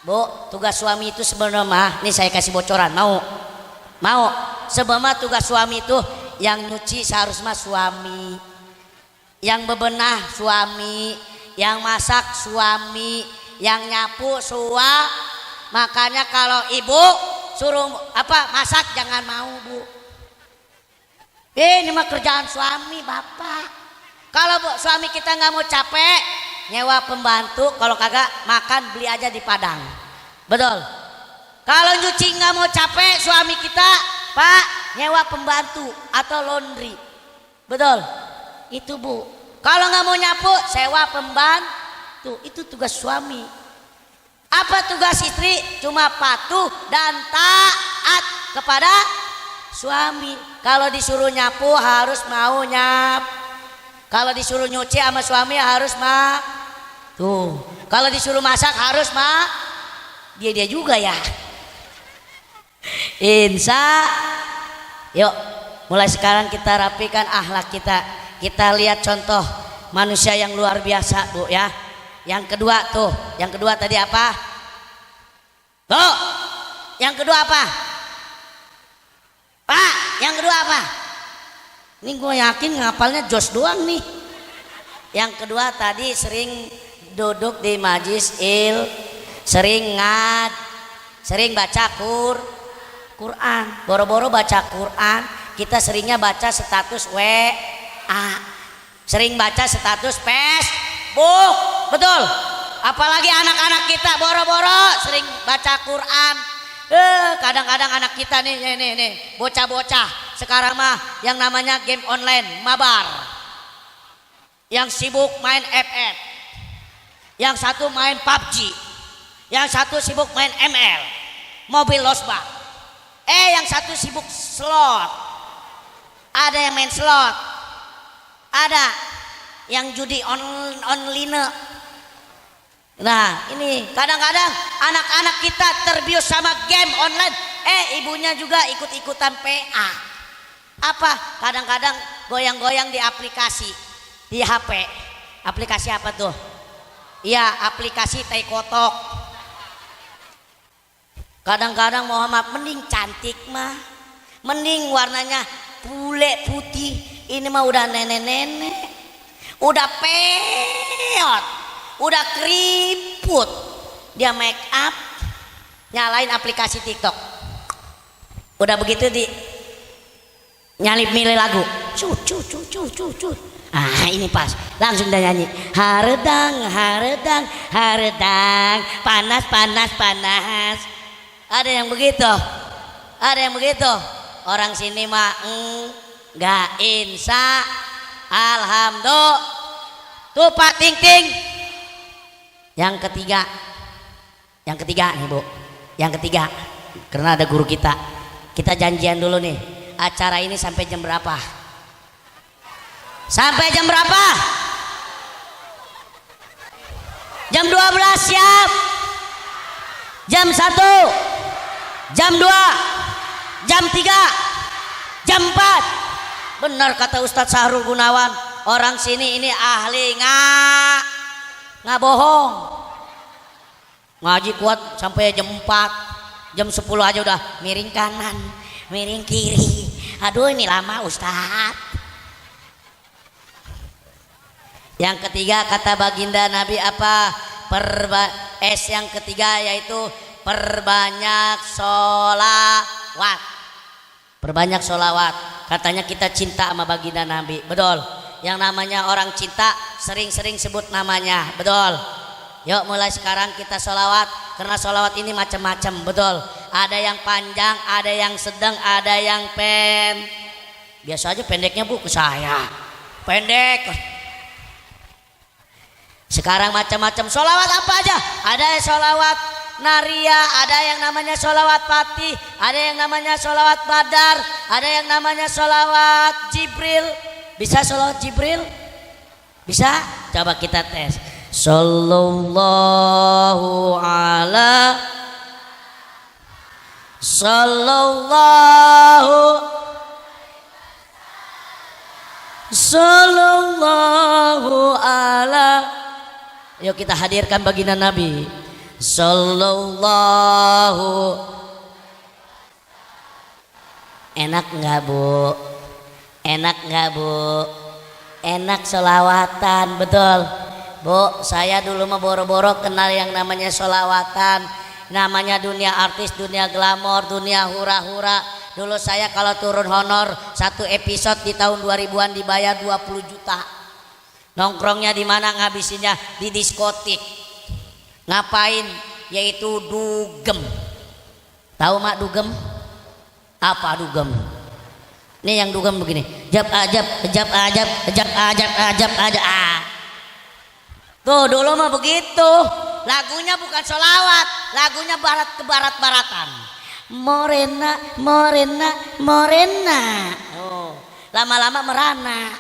Bu, tugas suami itu sebenarnya, nih saya kasih bocoran, mau sebenarnya tugas suami itu yang nyuci seharusnya suami, yang bebenah suami, yang masak suami, yang nyapu Makanya kalau ibu suruh masak jangan mau Bu. Ini mah kerjaan suami Bapak. Kalau suami kita nggak mau capek, nyewa pembantu, kalau kagak makan beli aja di Padang. Betul. Kalau nyuci nggak mau capek suami kita, Pak, nyewa pembantu atau laundry. Betul. Itu Bu. Kalau nggak mau nyapu, sewa pembantu. Itu tugas suami. Apa tugas istri? Cuma patuh dan taat kepada suami. Kalau disuruh nyapu harus mau nyap. Kalau disuruh nyuci sama suami harus tuh. Kalau disuruh masak harus dia juga ya. Insya. Yuk, mulai sekarang kita rapikan akhlak kita. Kita lihat contoh manusia yang luar biasa, Bu ya. Yang kedua tuh, yang kedua tadi apa? Tuh, yang kedua apa? Pak, yang kedua apa? Ini gue yakin ngapalnya Jos doang nih. Yang kedua tadi sering duduk di majlis sering sering baca Quran. Boro-boro baca Quran, kita seringnya baca status WA. Sering baca status Facebook. Betul. Apalagi anak-anak kita boro-boro sering baca Quran. Kadang-kadang anak kita nih bocah-bocah sekarang mah yang namanya game online mabar, yang sibuk main FF, yang satu main PUBG, yang satu sibuk main ML, mobil losbak, yang satu sibuk slot, ada yang main slot, ada yang judi online. Nah ini kadang-kadang anak-anak kita terbius sama game online, ibunya juga ikut-ikutan PA. Apa? Kadang-kadang goyang-goyang di aplikasi di HP. Aplikasi apa tuh? Iya, aplikasi tai kotok. Kadang-kadang Muhammad mending cantik mah, mending warnanya bule putih. Ini mah udah nenek-nenek, udah peot, udah keriput, dia make up, nyalain aplikasi TikTok. Udah begitu di nyalip milih lagu, cut. Ah ini pas, langsung dia nyanyi. Haredang, panas. Ada yang begitu, Orang sini mah enggak, insya, alhamdulillah. Tuh Pak Ting. Yang ketiga nih Bu, yang ketiga, karena ada guru kita janjian dulu nih, acara ini sampai jam berapa? Sampai jam berapa? Jam 12 siap? Jam 1, jam 2, jam 3, jam 4. Benar kata Ustadz Sahrul Gunawan, orang sini ini ahli nggak bohong. Ngaji kuat sampai jam 4, jam 10 aja udah miring kanan, miring kiri. Aduh ini lama Ustadz. Yang ketiga kata baginda Nabi apa? Yang ketiga yaitu perbanyak sholawat. Perbanyak sholawat. Katanya kita cinta sama baginda Nabi. Betul. Yang namanya orang cinta sering-sering sebut namanya. Betul. Yuk mulai sekarang kita sholawat. Karena sholawat ini macam-macam. Betul. Ada yang panjang, ada yang sedang, ada yang biasa aja pendeknya Bu ke saya. Pendek. Sekarang macam-macam sholawat apa aja. Ada sholawat naria, ada yang namanya sholawat fatih, ada yang namanya sholawat badar, ada yang namanya sholawat Jibril. Bisa sholawat Jibril? Bisa? Coba kita tes. Sallallahu ala. Yuk kita hadirkan baginda Nabi. Sallallahu. Enak nggak Bu? Enak nggak Bu? Enak sholawatan, betul. Bu, saya dulu mah boro-boro kenal yang namanya sholawatan. Namanya dunia artis, dunia glamor, dunia hura-hura. Dulu saya kalau turun honor satu episode di tahun 2000-an dibayar 20 juta. Nongkrongnya di mana? Ngabisinnya di diskotik. Ngapain? Yaitu dugem. Tahu mak dugem? Apa dugem? Ini yang dugem begini. Ajab ajab ajab ajab ajab ajab ajab ajab. Tuh dulu mah begitu. Lagunya bukan sholawat, lagunya barat ke barat-baratan. Morena, morena, morena. Oh, lama-lama merana.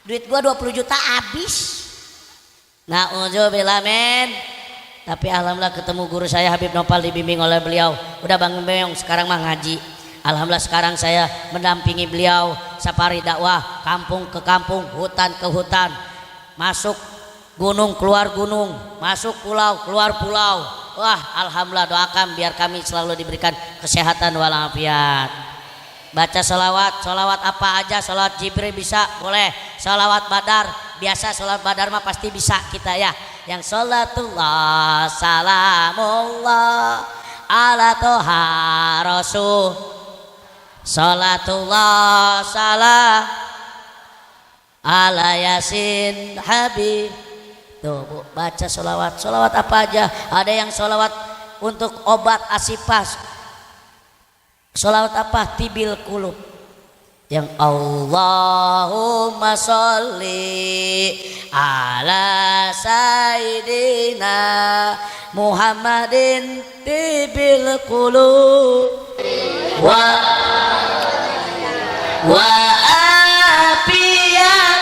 Duit gua 20 juta habis. Na'udzubillah men. Tapi alhamdulillah ketemu guru saya Habib Nopal, dibimbing oleh beliau. Udah bangun beong, sekarang mah ngaji. Alhamdulillah sekarang saya mendampingi beliau safari dakwah kampung ke kampung, hutan ke hutan, masuk gunung keluar gunung, masuk pulau keluar pulau. Wah alhamdulillah, doakan biar kami selalu diberikan kesehatan walafiat. Baca sholawat, sholawat apa aja, sholawat Jibril bisa, boleh. Sholawat Badar, biasa sholawat Badar mah pasti bisa kita ya. Yang sholatullah salamullah ala toha rasul, sholatullah salam ala yasin habib. Tuh bu, baca sholawat. Sholawat apa aja, ada yang sholawat untuk obat asipas. Sholawat apa? Tibil kulub. Yang Allahumma sholli ala sayyidina Muhammadin tibil kulub wa afiyat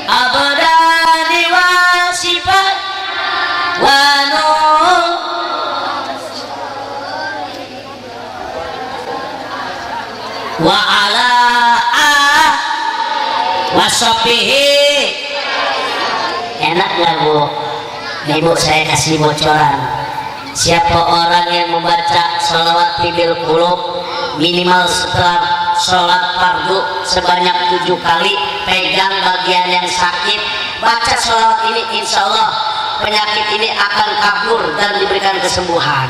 abdani wa sifat wa nur wa ala wasopihi. Enak gak bu? Ibu saya kasih bocoran. Siapa orang yang membaca sholawat tibil kulub minimal setelah sholat fardu sebanyak 7 kali, pegang bagian yang sakit, baca sholawat ini, insya Allah penyakit ini akan kabur dan diberikan kesembuhan.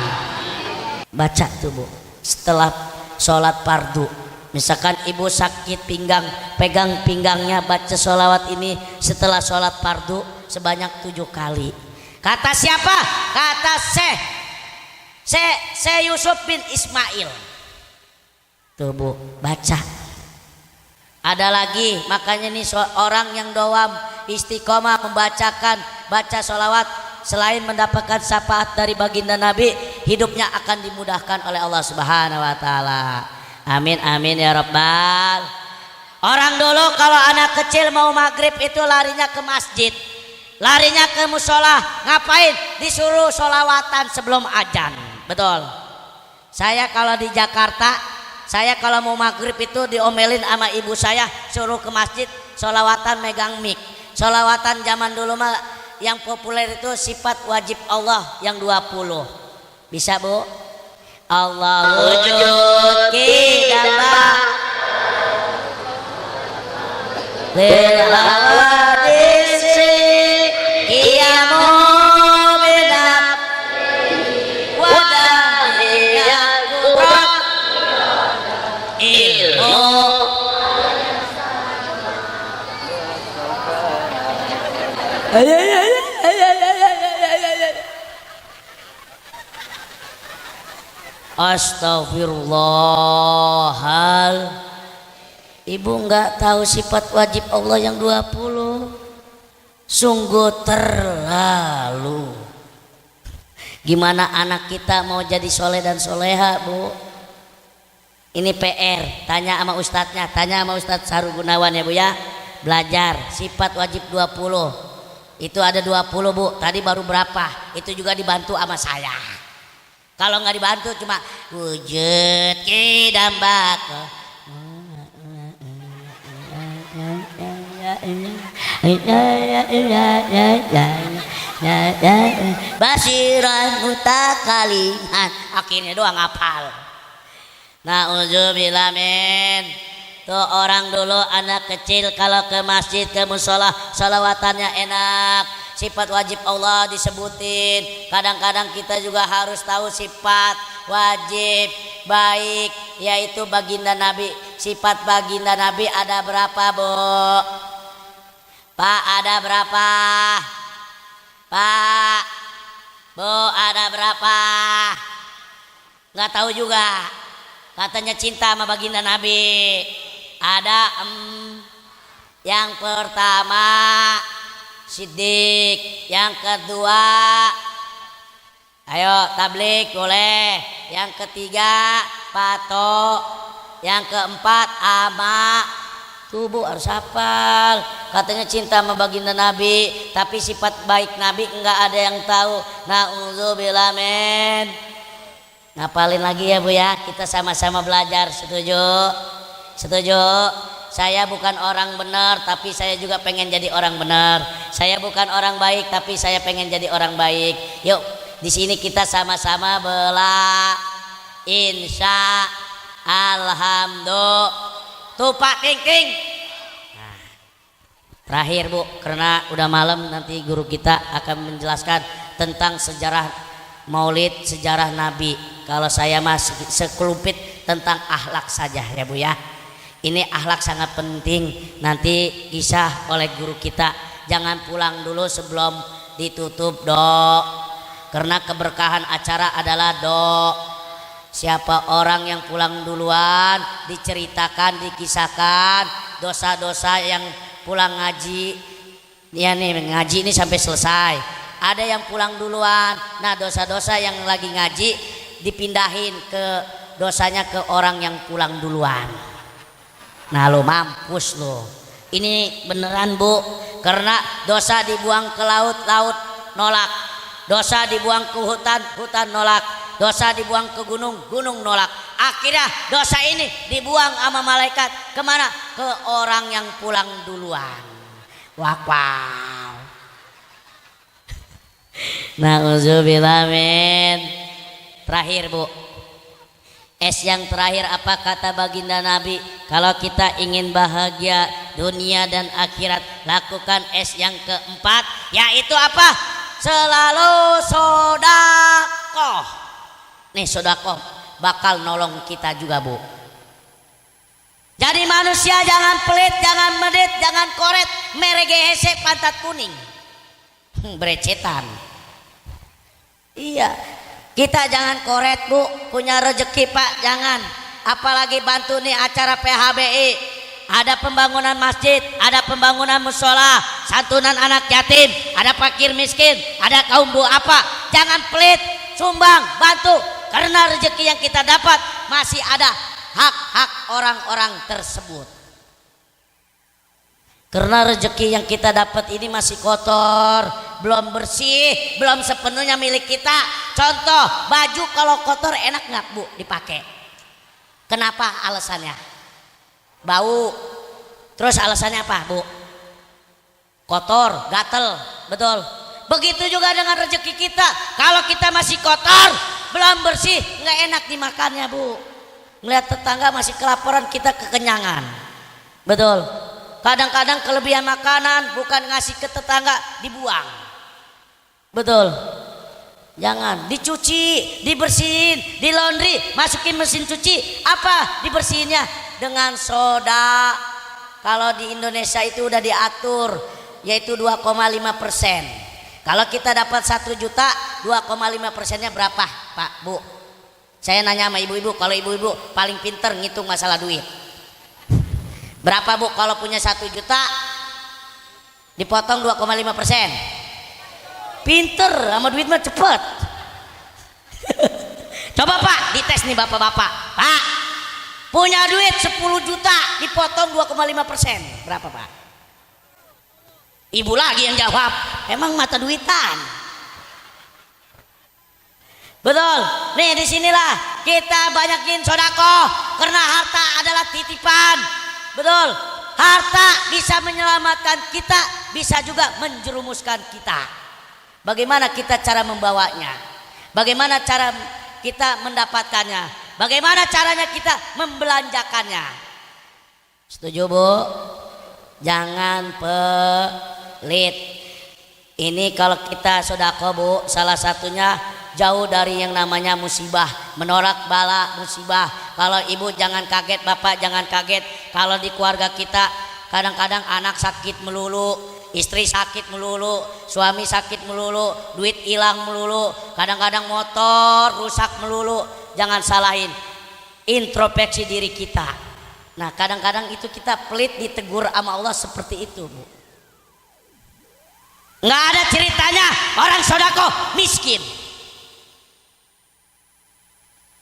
Baca tuh bu setelah sholat fardu. Misalkan ibu sakit pinggang, pegang pinggangnya, baca sholawat ini setelah sholat fardu sebanyak 7 kali. Kata siapa? Kata Syekh Yusuf bin Ismail. Tuh bu, baca. Ada lagi, makanya nih orang yang doam istiqomah membacakan, baca sholawat, selain mendapatkan syafaat dari baginda Nabi, hidupnya akan dimudahkan oleh Allah Subhanahu wa Ta'ala. Amin amin ya rabbal. Orang dulu kalau anak kecil mau maghrib itu larinya ke masjid, larinya ke musola. Ngapain? Disuruh sholawatan sebelum azan. Betul. Saya kalau di Jakarta, saya kalau mau maghrib itu diomelin sama ibu saya, suruh ke masjid sholawatan megang mic. Sholawatan zaman dulu mah yang populer itu sifat wajib Allah yang 20. Bisa bu? Allah wujud kidamba lil hawadisi qiyamu binab wadahiyat kurat ilmu. Astaghfirullahal. Ibu enggak tahu sifat wajib Allah yang 20. Sungguh terlalu. Gimana anak kita mau jadi soleh dan soleha bu? Ini PR. Tanya sama ustadznya, tanya sama Ustadz Saru Gunawan ya bu ya. Belajar sifat wajib 20. Itu ada 20 bu. Tadi baru berapa? Itu juga dibantu sama saya. Kalau nggak dibantu cuma wujud kidambak basiran mutakaliman, akhirnya doang hafal. Na'udzubillah men. Tuh orang dulu anak kecil kalau ke masjid ke musola sholawatannya enak, sifat wajib Allah disebutin. Kadang-kadang kita juga harus tahu sifat wajib baik, yaitu baginda Nabi. Sifat baginda Nabi ada berapa bu? Pak ada berapa? Pak, Bu ada berapa? Nggak tahu juga. Katanya cinta sama baginda Nabi. Ada yang pertama Siddiq, yang kedua ayo tablik boleh, yang ketiga Pato, yang keempat Ama. Tuh Bu harus hafal. Katanya cinta sama baginda Nabi, tapi sifat baik Nabi enggak ada yang tahu. Nauzubillah men. Ngapalin lagi ya Bu ya, kita sama-sama belajar. Setuju? Setuju? Saya bukan orang benar, tapi saya juga pengen jadi orang benar. Saya bukan orang baik, tapi saya pengen jadi orang baik. Yuk, di sini kita sama-sama bela. Insya Alhamdulillah. Tuh Pak Ting Ting. Nah, terakhir Bu, karena udah malam nanti guru kita akan menjelaskan tentang sejarah Maulid, sejarah Nabi. Kalau saya masih sekelupit tentang akhlak saja ya Bu ya. Ini akhlak sangat penting, nanti kisah oleh guru kita. Jangan pulang dulu sebelum ditutup dok, karena keberkahan acara adalah dok. Siapa orang yang pulang duluan diceritakan, dikisahkan dosa-dosa yang pulang ngaji. Ya nih ngaji ini sampai selesai. Ada yang pulang duluan, nah dosa-dosa yang lagi ngaji dipindahin ke dosanya ke orang yang pulang duluan. Nah lo mampus lo. Ini beneran Bu, karena dosa dibuang ke laut, laut nolak. Dosa dibuang ke hutan, hutan nolak. Dosa dibuang ke gunung, gunung nolak. Akhirnya dosa ini dibuang sama malaikat kemana? Ke orang yang pulang duluan. Wow. Nauzubillah min. Terakhir Bu, yang terakhir apa kata baginda Nabi? Kalau kita ingin bahagia dunia dan akhirat, lakukan yang keempat, yaitu apa? Selalu sodakoh. Nih sodakoh bakal nolong kita juga Bu. Jadi manusia jangan pelit, jangan medit, jangan koret, meregehese pantat kuning. Berecetan. Iya. Kita jangan koret Bu, punya rezeki Pak jangan. Apalagi bantu nih acara PHBI. Ada pembangunan masjid, ada pembangunan musola, santunan anak yatim, ada fakir miskin, ada kaum duafa. Jangan pelit, sumbang, bantu. Karena rezeki yang kita dapat masih ada hak-hak orang-orang tersebut. Karena rezeki yang kita dapat ini masih kotor, belum bersih, belum sepenuhnya milik kita. Contoh, baju kalau kotor enak nggak Bu dipakai? Kenapa alasannya? Bau. Terus alasannya apa Bu? Kotor, gatel, betul. Begitu juga dengan rezeki kita. Kalau kita masih kotor, belum bersih, nggak enak dimakannya Bu. Ngeliat tetangga masih kelaparan, kita kekenyangan, betul. Kadang-kadang kelebihan makanan bukan ngasih ke tetangga, dibuang. Betul. Jangan, dicuci, dibersihin, di laundry, masukin mesin cuci. Apa dibersihinnya? Dengan soda. Kalau di Indonesia itu udah diatur, yaitu 2,5%. Kalau kita dapat 1 juta, 2,5%-nya berapa Pak Bu? Saya nanya sama ibu-ibu, kalau ibu-ibu paling pinter ngitung masalah duit. Berapa Bu kalau punya 1 juta dipotong 2,5%? Pinter, sama duit mah cepet. Coba Pak dites nih bapak-bapak. Pak punya duit 10 juta dipotong 2,5%, berapa Pak? Ibu lagi yang jawab, emang mata duitan. Betul. Nih disinilah kita banyakin sodako, karena harta adalah titipan. Betul. Harta bisa menyelamatkan kita, bisa juga menjerumuskan kita. Bagaimana kita cara membawanya? Bagaimana cara kita mendapatkannya? Bagaimana caranya kita membelanjakannya? Setuju Bu? Jangan pelit. Ini kalau kita sodako Bu, salah satunya jauh dari yang namanya musibah, menolak bala musibah. Kalau ibu jangan kaget, bapak jangan kaget. Kalau di keluarga kita kadang-kadang anak sakit melulu, istri sakit melulu, suami sakit melulu, duit hilang melulu, kadang-kadang motor rusak melulu. Jangan salahin, introspeksi diri kita. Nah kadang-kadang itu kita pelit ditegur sama Allah seperti itu, Bu. Nggak ada ceritanya orang sodako miskin.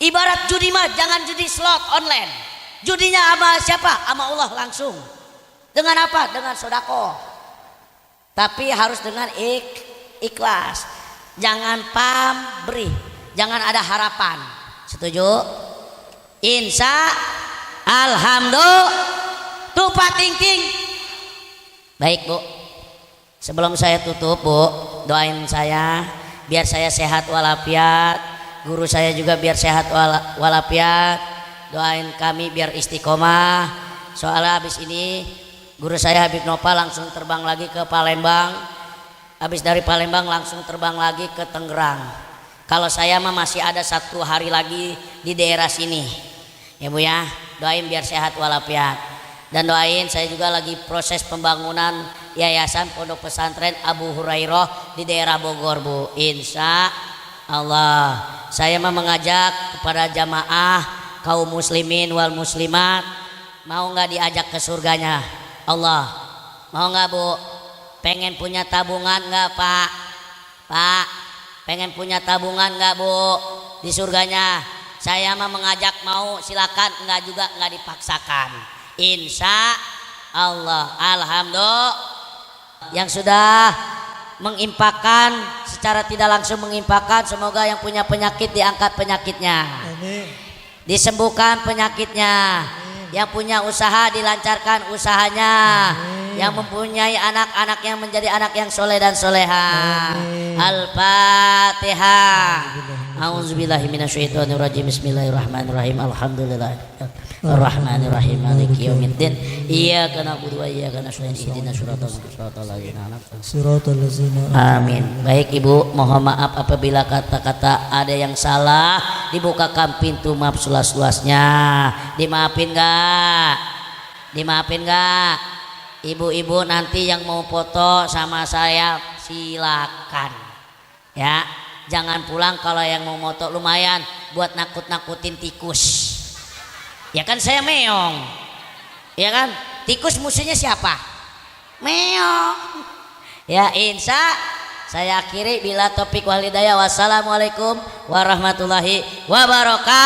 Ibarat judi mah jangan judi slot online. Judinya sama siapa? Sama Allah langsung. Dengan apa? Dengan sodako. Tapi harus dengan ikhlas. Jangan pamrih. Jangan ada harapan. Setuju? Insya alhamdulillah. Tupa ting ting. Baik Bu. Sebelum saya tutup Bu, doain saya biar saya sehat walafiat. Guru saya juga biar sehat walafiat. Doain kami biar istiqomah. Soalnya habis ini guru saya Habib Nopal langsung terbang lagi ke Palembang. Habis dari Palembang langsung terbang lagi ke Tangerang. Kalau saya mah masih ada 1 hari lagi di daerah sini. Ya Bu ya, doain biar sehat walafiat. Dan doain saya juga lagi proses pembangunan Yayasan Pondok Pesantren Abu Hurairah di daerah Bogor Bu. Insya Allah. Saya mah mengajak kepada jamaah kaum muslimin wal muslimat, mau nggak diajak ke surganya Allah? Mau nggak Bu? Pengen punya tabungan nggak Pak? Pak, pengen punya tabungan nggak Bu di surganya? Saya mah mengajak, mau silakan, nggak juga nggak dipaksakan. Insya Allah. Alhamdulillah yang sudah mengimpakan secara tidak langsung mengimpakan, semoga yang punya penyakit diangkat penyakitnya. Amin. Disembuhkan penyakitnya. Amin. Yang punya usaha dilancarkan usahanya. Amin. Yang mempunyai anak-anak yang menjadi anak yang soleh dan soleha. Al-Fatihah. A'udzubillahi minasyaitonirrajim. Bismillahirrahmanirrahim. Alhamdulillah Ar-Rahmanirrahim. Maliki yaumiddin. Iyyaka na'budu wa iyyaka nasta'in. Ihdinas siratal ladzina an'amta 'alaihim. Amin. Baik Ibu, mohon maaf apabila kata-kata ada yang salah. Dibukakan pintu maaf seluas-luasnya. Dimaafin enggak? Dimaafin enggak? Ibu-ibu nanti yang mau foto sama saya silakan. Ya, jangan pulang kalau yang mau foto, lumayan buat nakut-nakutin tikus. Ya kan saya meong. Ya kan? Tikus musuhnya siapa? Meong. Ya insya saya akhiri bila topik wal hidayah. Wassalamualaikum warahmatullahi wabarakatuh.